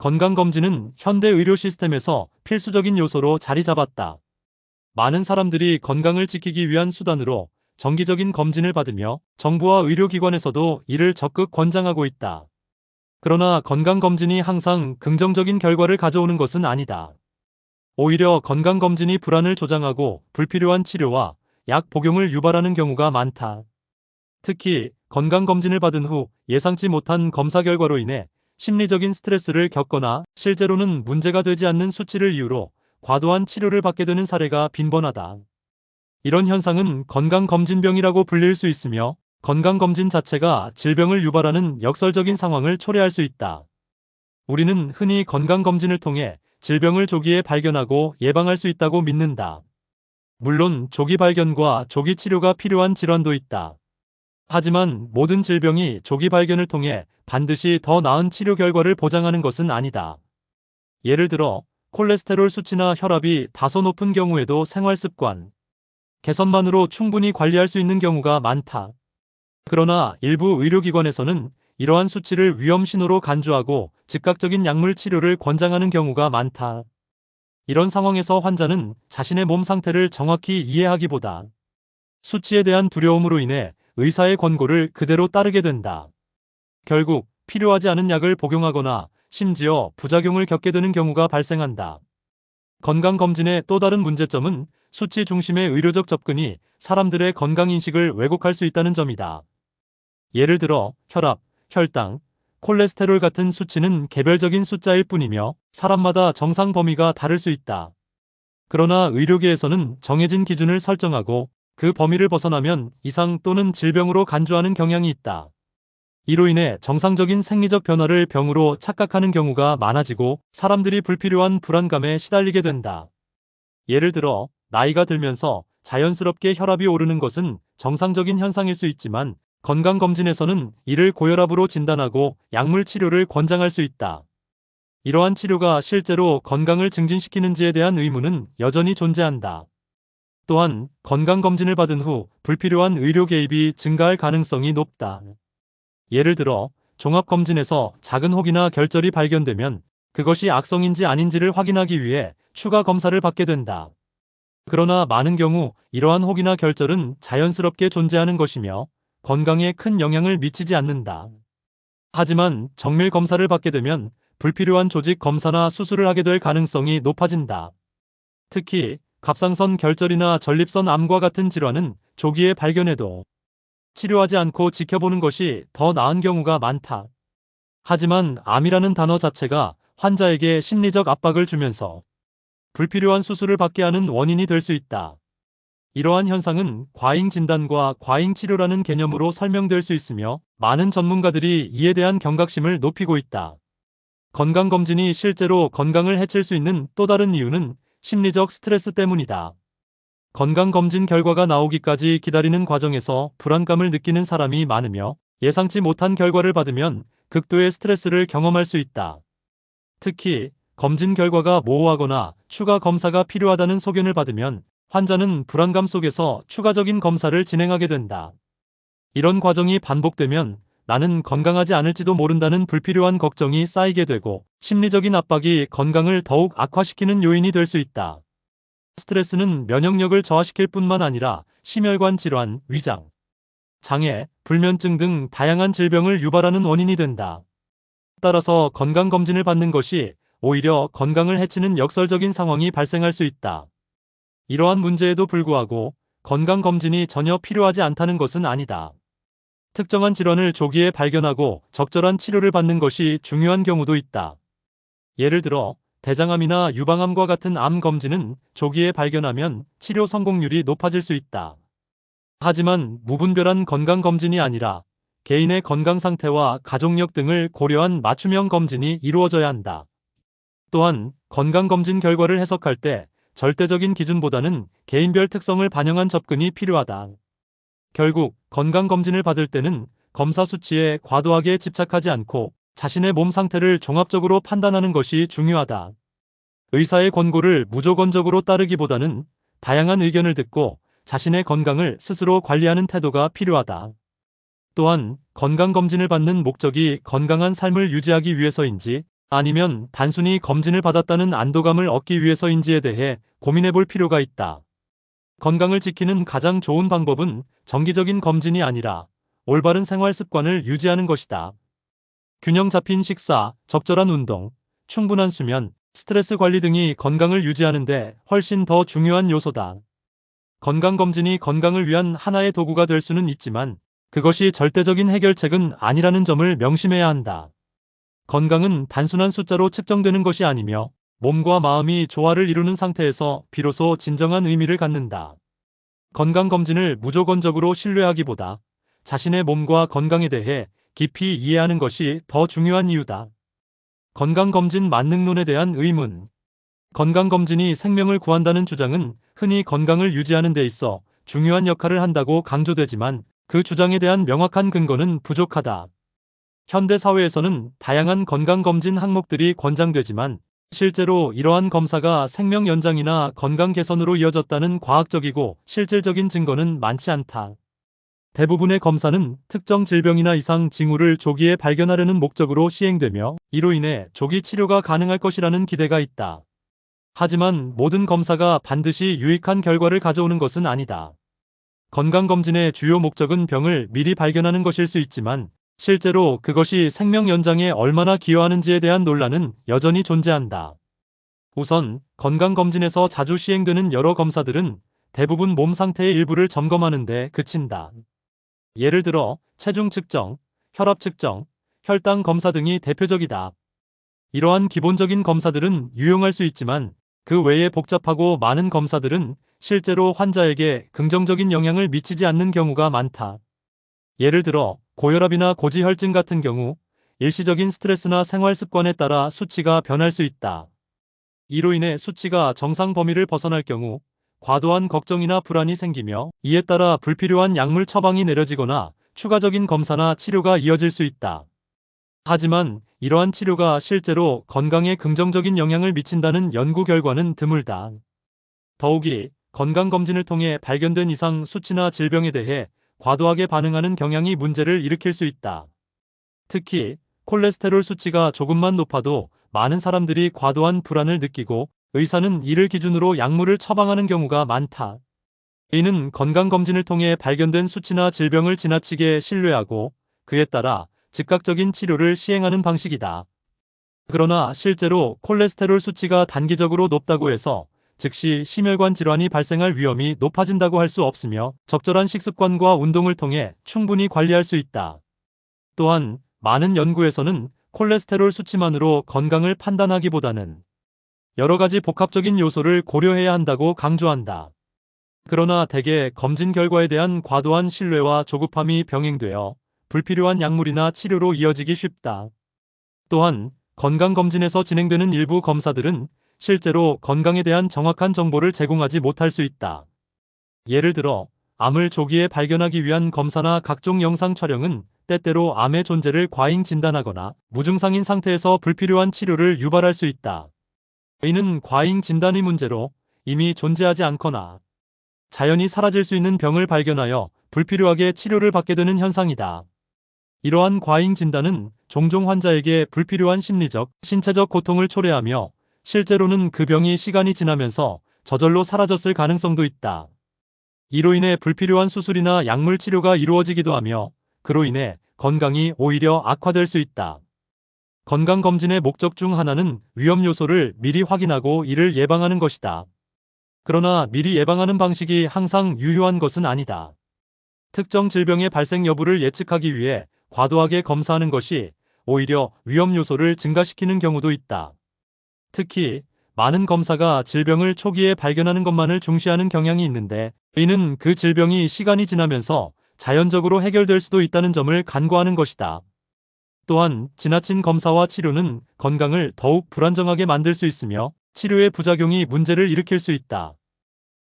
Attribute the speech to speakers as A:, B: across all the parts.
A: 건강검진은 현대 의료 시스템에서 필수적인 요소로 자리 잡았다. 많은 사람들이 건강을 지키기 위한 수단으로 정기적인 검진을 받으며 정부와 의료기관에서도 이를 적극 권장하고 있다. 그러나 건강검진이 항상 긍정적인 결과를 가져오는 것은 아니다. 오히려 건강검진이 불안을 조장하고 불필요한 치료와 약 복용을 유발하는 경우가 많다. 특히 건강검진을 받은 후 예상치 못한 검사 결과로 인해 심리적인 스트레스를 겪거나 실제로는 문제가 되지 않는 수치를 이유로 과도한 치료를 받게 되는 사례가 빈번하다. 이런 현상은 건강검진병이라고 불릴 수 있으며 건강검진 자체가 질병을 유발하는 역설적인 상황을 초래할 수 있다. 우리는 흔히 건강검진을 통해 질병을 조기에 발견하고 예방할 수 있다고 믿는다. 물론 조기 발견과 조기 치료가 필요한 질환도 있다. 하지만 모든 질병이 조기 발견을 통해 반드시 더 나은 치료 결과를 보장하는 것은 아니다. 예를 들어 콜레스테롤 수치나 혈압이 다소 높은 경우에도 생활습관 개선만으로 충분히 관리할 수 있는 경우가 많다. 그러나 일부 의료기관에서는 이러한 수치를 위험 신호로 간주하고 즉각적인 약물 치료를 권장하는 경우가 많다. 이런 상황에서 환자는 자신의 몸 상태를 정확히 이해하기보다 수치에 대한 두려움으로 인해 의사의 권고를 그대로 따르게 된다. 결국 필요하지 않은 약을 복용하거나 심지어 부작용을 겪게 되는 경우가 발생한다. 건강검진의 또 다른 문제점은 수치 중심의 의료적 접근이 사람들의 건강인식을 왜곡할 수 있다는 점이다. 예를 들어 혈압, 혈당, 콜레스테롤 같은 수치는 개별적인 숫자일 뿐이며 사람마다 정상 범위가 다를 수 있다. 그러나 의료계에서는 정해진 기준을 설정하고 그 범위를 벗어나면 이상 또는 질병으로 간주하는 경향이 있다. 이로 인해 정상적인 생리적 변화를 병으로 착각하는 경우가 많아지고 사람들이 불필요한 불안감에 시달리게 된다. 예를 들어 나이가 들면서 자연스럽게 혈압이 오르는 것은 정상적인 현상일 수 있지만 건강검진에서는 이를 고혈압으로 진단하고 약물 치료를 권장할 수 있다. 이러한 치료가 실제로 건강을 증진시키는지에 대한 의문은 여전히 존재한다. 또한 건강검진을 받은 후 불필요한 의료 개입이 증가할 가능성이 높다. 예를 들어 종합검진에서 작은 혹이나 결절이 발견되면 그것이 악성인지 아닌지를 확인하기 위해 추가 검사를 받게 된다. 그러나 많은 경우 이러한 혹이나 결절은 자연스럽게 존재하는 것이며 건강에 큰 영향을 미치지 않는다. 하지만 정밀 검사를 받게 되면 불필요한 조직 검사나 수술을 하게 될 가능성이 높아진다. 특히 갑상선 결절이나 전립선 암과 같은 질환은 조기에 발견해도 치료하지 않고 지켜보는 것이 더 나은 경우가 많다. 하지만 암이라는 단어 자체가 환자에게 심리적 압박을 주면서 불필요한 수술을 받게 하는 원인이 될 수 있다. 이러한 현상은 과잉 진단과 과잉 치료라는 개념으로 설명될 수 있으며 많은 전문가들이 이에 대한 경각심을 높이고 있다. 건강검진이 실제로 건강을 해칠 수 있는 또 다른 이유는 심리적 스트레스 때문이다. 건강검진 결과가 나오기까지 기다리는 과정에서 불안감을 느끼는 사람이 많으며 예상치 못한 결과를 받으면 극도의 스트레스를 경험할 수 있다. 특히 검진 결과가 모호하거나 추가 검사가 필요하다는 소견을 받으면 환자는 불안감 속에서 추가적인 검사를 진행하게 된다. 이런 과정이 반복되면 나는 건강하지 않을지도 모른다는 불필요한 걱정이 쌓이게 되고 심리적인 압박이 건강을 더욱 악화시키는 요인이 될 수 있다. 스트레스는 면역력을 저하시킬 뿐만 아니라 심혈관 질환, 위장, 장애, 불면증 등 다양한 질병을 유발하는 원인이 된다. 따라서 건강검진을 받는 것이 오히려 건강을 해치는 역설적인 상황이 발생할 수 있다. 이러한 문제에도 불구하고 건강검진이 전혀 필요하지 않다는 것은 아니다. 특정한 질환을 조기에 발견하고 적절한 치료를 받는 것이 중요한 경우도 있다. 예를 들어 대장암이나 유방암과 같은 암 검진은 조기에 발견하면 치료 성공률이 높아질 수 있다. 하지만 무분별한 건강검진이 아니라 개인의 건강 상태와 가족력 등을 고려한 맞춤형 검진이 이루어져야 한다. 또한 건강검진 결과를 해석할 때 절대적인 기준보다는 개인별 특성을 반영한 접근이 필요하다. 결국 건강검진을 받을 때는 검사 수치에 과도하게 집착하지 않고 자신의 몸 상태를 종합적으로 판단하는 것이 중요하다. 의사의 권고를 무조건적으로 따르기보다는 다양한 의견을 듣고 자신의 건강을 스스로 관리하는 태도가 필요하다. 또한 건강검진을 받는 목적이 건강한 삶을 유지하기 위해서인지 아니면 단순히 검진을 받았다는 안도감을 얻기 위해서인지에 대해 고민해 볼 필요가 있다. 건강을 지키는 가장 좋은 방법은 정기적인 검진이 아니라 올바른 생활 습관을 유지하는 것이다. 균형 잡힌 식사, 적절한 운동, 충분한 수면, 스트레스 관리 등이 건강을 유지하는 데 훨씬 더 중요한 요소다. 건강검진이 건강을 위한 하나의 도구가 될 수는 있지만 그것이 절대적인 해결책은 아니라는 점을 명심해야 한다. 건강은 단순한 숫자로 측정되는 것이 아니며 몸과 마음이 조화를 이루는 상태에서 비로소 진정한 의미를 갖는다. 건강검진을 무조건적으로 신뢰하기보다 자신의 몸과 건강에 대해 깊이 이해하는 것이 더 중요한 이유다. 건강검진 만능론에 대한 의문. 건강검진이 생명을 구한다는 주장은 흔히 건강을 유지하는 데 있어 중요한 역할을 한다고 강조되지만 그 주장에 대한 명확한 근거는 부족하다. 현대 사회에서는 다양한 건강검진 항목들이 권장되지만 실제로 이러한 검사가 생명 연장이나 건강 개선으로 이어졌다는 과학적이고 실질적인 증거는 많지 않다. 대부분의 검사는 특정 질병이나 이상 징후를 조기에 발견하려는 목적으로 시행되며 이로 인해 조기 치료가 가능할 것이라는 기대가 있다. 하지만 모든 검사가 반드시 유익한 결과를 가져오는 것은 아니다. 건강검진의 주요 목적은 병을 미리 발견하는 것일 수 있지만 실제로 그것이 생명 연장에 얼마나 기여하는지에 대한 논란은 여전히 존재한다. 우선 건강검진에서 자주 시행되는 여러 검사들은 대부분 몸 상태의 일부를 점검하는 데 그친다. 예를 들어 체중 측정, 혈압 측정, 혈당 검사 등이 대표적이다. 이러한 기본적인 검사들은 유용할 수 있지만 그 외에 복잡하고 많은 검사들은 실제로 환자에게 긍정적인 영향을 미치지 않는 경우가 많다. 예를 들어 고혈압이나 고지혈증 같은 경우 일시적인 스트레스나 생활 습관에 따라 수치가 변할 수 있다. 이로 인해 수치가 정상 범위를 벗어날 경우 과도한 걱정이나 불안이 생기며 이에 따라 불필요한 약물 처방이 내려지거나 추가적인 검사나 치료가 이어질 수 있다. 하지만 이러한 치료가 실제로 건강에 긍정적인 영향을 미친다는 연구 결과는 드물다. 더욱이 건강검진을 통해 발견된 이상 수치나 질병에 대해 과도하게 반응하는 경향이 문제를 일으킬 수 있다. 특히 콜레스테롤 수치가 조금만 높아도 많은 사람들이 과도한 불안을 느끼고 의사는 이를 기준으로 약물을 처방하는 경우가 많다. 이는 건강검진을 통해 발견된 수치나 질병을 지나치게 신뢰하고 그에 따라 즉각적인 치료를 시행하는 방식이다. 그러나 실제로 콜레스테롤 수치가 단기적으로 높다고 해서 즉시 심혈관 질환이 발생할 위험이 높아진다고 할 수 없으며 적절한 식습관과 운동을 통해 충분히 관리할 수 있다. 또한 많은 연구에서는 콜레스테롤 수치만으로 건강을 판단하기보다는 여러 가지 복합적인 요소를 고려해야 한다고 강조한다. 그러나 대개 검진 결과에 대한 과도한 신뢰와 조급함이 병행되어 불필요한 약물이나 치료로 이어지기 쉽다. 또한 건강검진에서 진행되는 일부 검사들은 실제로 건강에 대한 정확한 정보를 제공하지 못할 수 있다. 예를 들어 암을 조기에 발견하기 위한 검사나 각종 영상 촬영은 때때로 암의 존재를 과잉 진단하거나 무증상인 상태에서 불필요한 치료를 유발할 수 있다. 이는 과잉 진단의 문제로 이미 존재하지 않거나 자연히 사라질 수 있는 병을 발견하여 불필요하게 치료를 받게 되는 현상이다. 이러한 과잉 진단은 종종 환자에게 불필요한 심리적, 신체적 고통을 초래하며 실제로는 그 병이 시간이 지나면서 저절로 사라졌을 가능성도 있다. 이로 인해 불필요한 수술이나 약물 치료가 이루어지기도 하며 그로 인해 건강이 오히려 악화될 수 있다. 건강검진의 목적 중 하나는 위험 요소를 미리 확인하고 이를 예방하는 것이다. 그러나 미리 예방하는 방식이 항상 유효한 것은 아니다. 특정 질병의 발생 여부를 예측하기 위해 과도하게 검사하는 것이 오히려 위험 요소를 증가시키는 경우도 있다. 특히 많은 검사가 질병을 초기에 발견하는 것만을 중시하는 경향이 있는데 이는 그 질병이 시간이 지나면서 자연적으로 해결될 수도 있다는 점을 간과하는 것이다. 또한 지나친 검사와 치료는 건강을 더욱 불안정하게 만들 수 있으며 치료의 부작용이 문제를 일으킬 수 있다.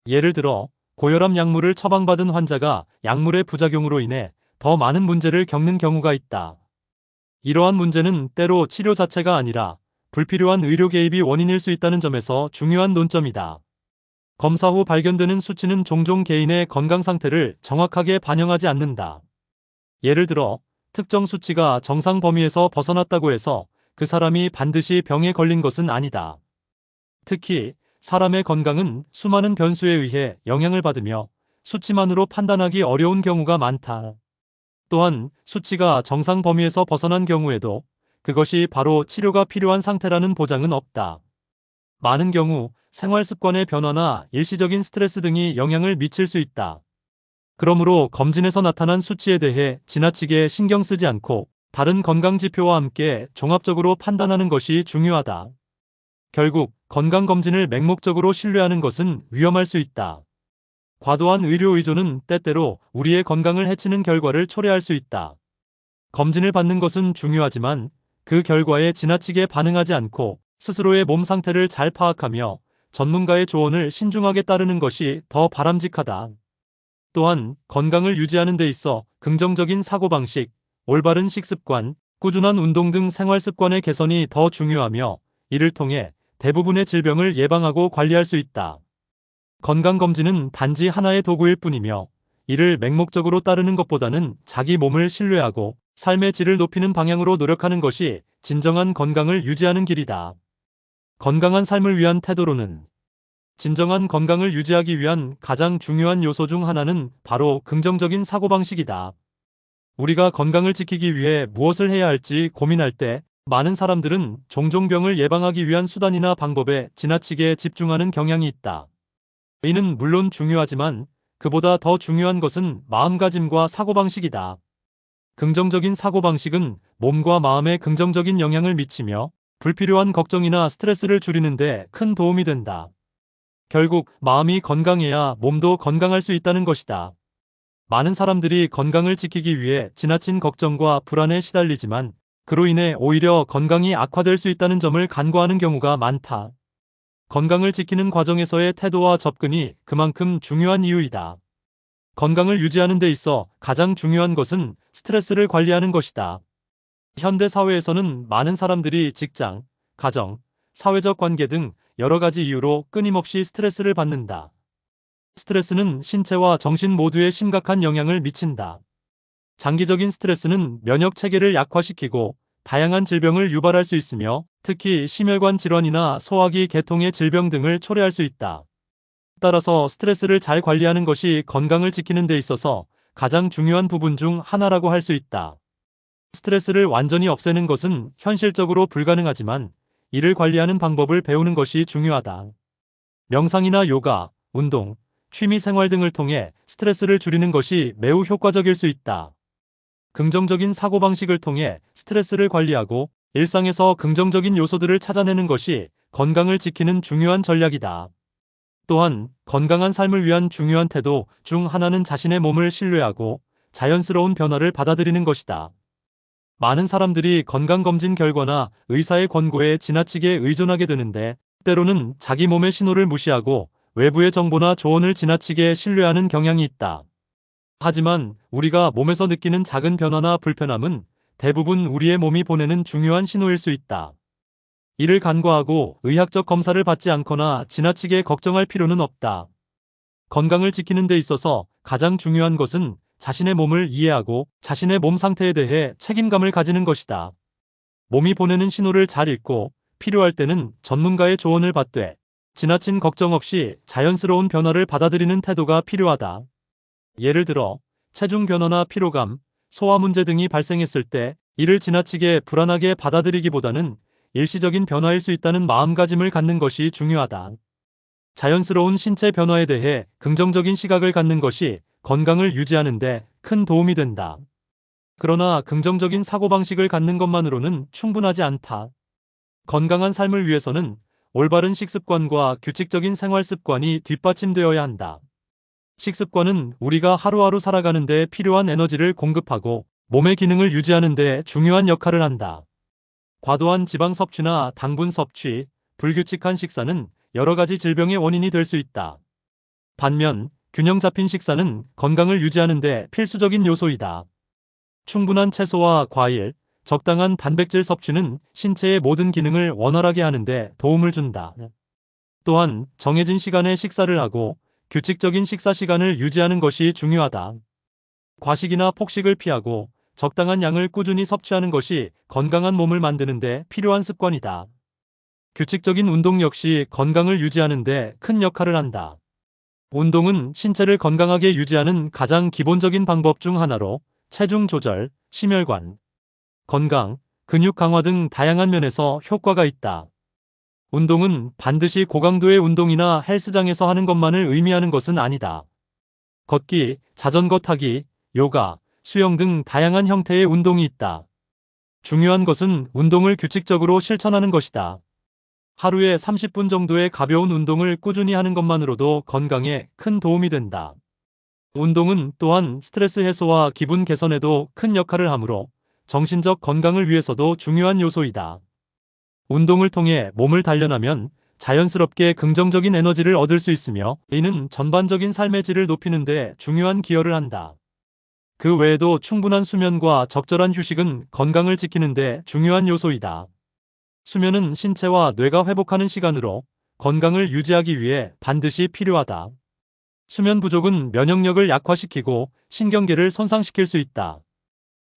A: 예를 들어 고혈압 약물을 처방받은 환자가 약물의 부작용으로 인해 더 많은 문제를 겪는 경우가 있다. 이러한 문제는 때로 치료 자체가 아니라 불필요한 의료 개입이 원인일 수 있다는 점에서 중요한 논점이다. 검사 후 발견되는 수치는 종종 개인의 건강 상태를 정확하게 반영하지 않는다. 예를 들어 특정 수치가 정상 범위에서 벗어났다고 해서 그 사람이 반드시 병에 걸린 것은 아니다. 특히 사람의 건강은 수많은 변수에 의해 영향을 받으며 수치만으로 판단하기 어려운 경우가 많다. 또한 수치가 정상 범위에서 벗어난 경우에도 그것이 바로 치료가 필요한 상태라는 보장은 없다. 많은 경우 생활 습관의 변화나 일시적인 스트레스 등이 영향을 미칠 수 있다. 그러므로 검진에서 나타난 수치에 대해 지나치게 신경 쓰지 않고 다른 건강 지표와 함께 종합적으로 판단하는 것이 중요하다. 결국 건강검진을 맹목적으로 신뢰하는 것은 위험할 수 있다. 과도한 의료 의존은 때때로 우리의 건강을 해치는 결과를 초래할 수 있다. 검진을 받는 것은 중요하지만 그 결과에 지나치게 반응하지 않고 스스로의 몸 상태를 잘 파악하며 전문가의 조언을 신중하게 따르는 것이 더 바람직하다. 또한 건강을 유지하는 데 있어 긍정적인 사고방식, 올바른 식습관, 꾸준한 운동 등 생활 습관의 개선이 더 중요하며 이를 통해 대부분의 질병을 예방하고 관리할 수 있다. 건강검진은 단지 하나의 도구일 뿐이며 이를 맹목적으로 따르는 것보다는 자기 몸을 신뢰하고 삶의 질을 높이는 방향으로 노력하는 것이 진정한 건강을 유지하는 길이다. 건강한 삶을 위한 태도로는 진정한 건강을 유지하기 위한 가장 중요한 요소 중 하나는 바로 긍정적인 사고방식이다. 우리가 건강을 지키기 위해 무엇을 해야 할지 고민할 때 많은 사람들은 종종 병을 예방하기 위한 수단이나 방법에 지나치게 집중하는 경향이 있다. 이는 물론 중요하지만 그보다 더 중요한 것은 마음가짐과 사고방식이다. 긍정적인 사고방식은 몸과 마음에 긍정적인 영향을 미치며 불필요한 걱정이나 스트레스를 줄이는 데 큰 도움이 된다. 결국 마음이 건강해야 몸도 건강할 수 있다는 것이다. 많은 사람들이 건강을 지키기 위해 지나친 걱정과 불안에 시달리지만 그로 인해 오히려 건강이 악화될 수 있다는 점을 간과하는 경우가 많다. 건강을 지키는 과정에서의 태도와 접근이 그만큼 중요한 이유이다. 건강을 유지하는 데 있어 가장 중요한 것은 스트레스를 관리하는 것이다. 현대 사회에서는 많은 사람들이 직장, 가정, 사회적 관계 등 여러 가지 이유로 끊임없이 스트레스를 받는다. 스트레스는 신체와 정신 모두에 심각한 영향을 미친다. 장기적인 스트레스는 면역 체계를 약화시키고 다양한 질병을 유발할 수 있으며 특히 심혈관 질환이나 소화기 계통의 질병 등을 초래할 수 있다. 따라서 스트레스를 잘 관리하는 것이 건강을 지키는 데 있어서 가장 중요한 부분 중 하나라고 할 수 있다. 스트레스를 완전히 없애는 것은 현실적으로 불가능하지만 이를 관리하는 방법을 배우는 것이 중요하다. 명상이나 요가, 운동, 취미 생활 등을 통해 스트레스를 줄이는 것이 매우 효과적일 수 있다. 긍정적인 사고방식을 통해 스트레스를 관리하고 일상에서 긍정적인 요소들을 찾아내는 것이 건강을 지키는 중요한 전략이다. 또한 건강한 삶을 위한 중요한 태도 중 하나는 자신의 몸을 신뢰하고 자연스러운 변화를 받아들이는 것이다. 많은 사람들이 건강검진 결과나 의사의 권고에 지나치게 의존하게 되는데 때로는 자기 몸의 신호를 무시하고 외부의 정보나 조언을 지나치게 신뢰하는 경향이 있다. 하지만 우리가 몸에서 느끼는 작은 변화나 불편함은 대부분 우리의 몸이 보내는 중요한 신호일 수 있다. 이를 간과하고 의학적 검사를 받지 않거나 지나치게 걱정할 필요는 없다. 건강을 지키는 데 있어서 가장 중요한 것은 자신의 몸을 이해하고 자신의 몸 상태에 대해 책임감을 가지는 것이다. 몸이 보내는 신호를 잘 읽고 필요할 때는 전문가의 조언을 받되 지나친 걱정 없이 자연스러운 변화를 받아들이는 태도가 필요하다. 예를 들어 체중 변화나 피로감, 소화 문제 등이 발생했을 때 이를 지나치게 불안하게 받아들이기보다는 일시적인 변화일 수 있다는 마음가짐을 갖는 것이 중요하다. 자연스러운 신체 변화에 대해 긍정적인 시각을 갖는 것이 건강을 유지하는 데 큰 도움이 된다. 그러나 긍정적인 사고방식을 갖는 것만으로는 충분하지 않다. 건강한 삶을 위해서는 올바른 식습관과 규칙적인 생활 습관이 뒷받침되어야 한다. 식습관은 우리가 하루하루 살아가는 데 필요한 에너지를 공급하고 몸의 기능을 유지하는 데 중요한 역할을 한다. 과도한 지방 섭취나 당분 섭취, 불규칙한 식사는 여러 가지 질병의 원인이 될 수 있다. 반면 균형 잡힌 식사는 건강을 유지하는 데 필수적인 요소이다. 충분한 채소와 과일, 적당한 단백질 섭취는 신체의 모든 기능을 원활하게 하는 데 도움을 준다. 또한 정해진 시간에 식사를 하고 규칙적인 식사 시간을 유지하는 것이 중요하다. 과식이나 폭식을 피하고 적당한 양을 꾸준히 섭취하는 것이 건강한 몸을 만드는 데 필요한 습관이다. 규칙적인 운동 역시 건강을 유지하는 데 큰 역할을 한다. 운동은 신체를 건강하게 유지하는 가장 기본적인 방법 중 하나로 체중 조절, 심혈관, 건강, 근육 강화 등 다양한 면에서 효과가 있다. 운동은 반드시 고강도의 운동이나 헬스장에서 하는 것만을 의미하는 것은 아니다. 걷기, 자전거 타기, 요가, 수영 등 다양한 형태의 운동이 있다. 중요한 것은 운동을 규칙적으로 실천하는 것이다. 하루에 30분 정도의 가벼운 운동을 꾸준히 하는 것만으로도 건강에 큰 도움이 된다. 운동은 또한 스트레스 해소와 기분 개선에도 큰 역할을 하므로 정신적 건강을 위해서도 중요한 요소이다. 운동을 통해 몸을 단련하면 자연스럽게 긍정적인 에너지를 얻을 수 있으며 이는 전반적인 삶의 질을 높이는 데 중요한 기여를 한다. 그 외에도 충분한 수면과 적절한 휴식은 건강을 지키는 데 중요한 요소이다. 수면은 신체와 뇌가 회복하는 시간으로 건강을 유지하기 위해 반드시 필요하다. 수면 부족은 면역력을 약화시키고 신경계를 손상시킬 수 있다.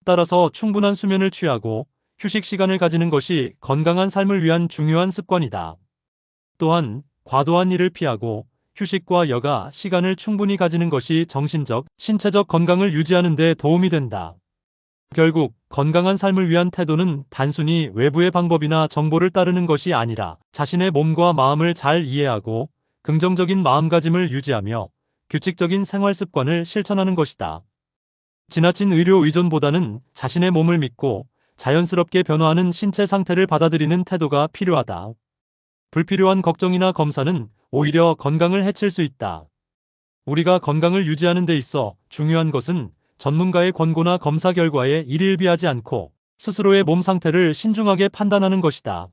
A: 따라서 충분한 수면을 취하고 휴식 시간을 가지는 것이 건강한 삶을 위한 중요한 습관이다. 또한 과도한 일을 피하고 휴식과 여가 시간을 충분히 가지는 것이 정신적, 신체적 건강을 유지하는 데 도움이 된다. 결국 건강한 삶을 위한 태도는 단순히 외부의 방법이나 정보를 따르는 것이 아니라 자신의 몸과 마음을 잘 이해하고 긍정적인 마음가짐을 유지하며 규칙적인 생활 습관을 실천하는 것이다. 지나친 의료 의존보다는 자신의 몸을 믿고 자연스럽게 변화하는 신체 상태를 받아들이는 태도가 필요하다. 불필요한 걱정이나 검사는 오히려 건강을 해칠 수 있다. 우리가 건강을 유지하는 데 있어 중요한 것은 전문가의 권고나 검사 결과에 일일비하지 않고 스스로의 몸 상태를 신중하게 판단하는 것이다.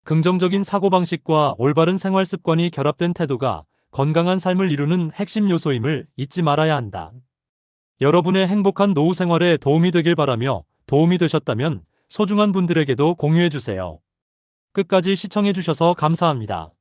A: 긍정적인 사고방식과 올바른 생활 습관이 결합된 태도가 건강한 삶을 이루는 핵심 요소임을 잊지 말아야 한다. 여러분의 행복한 노후 생활에 도움이 되길 바라며 도움이 되셨다면 소중한 분들에게도 공유해 주세요. 끝까지 시청해 주셔서 감사합니다.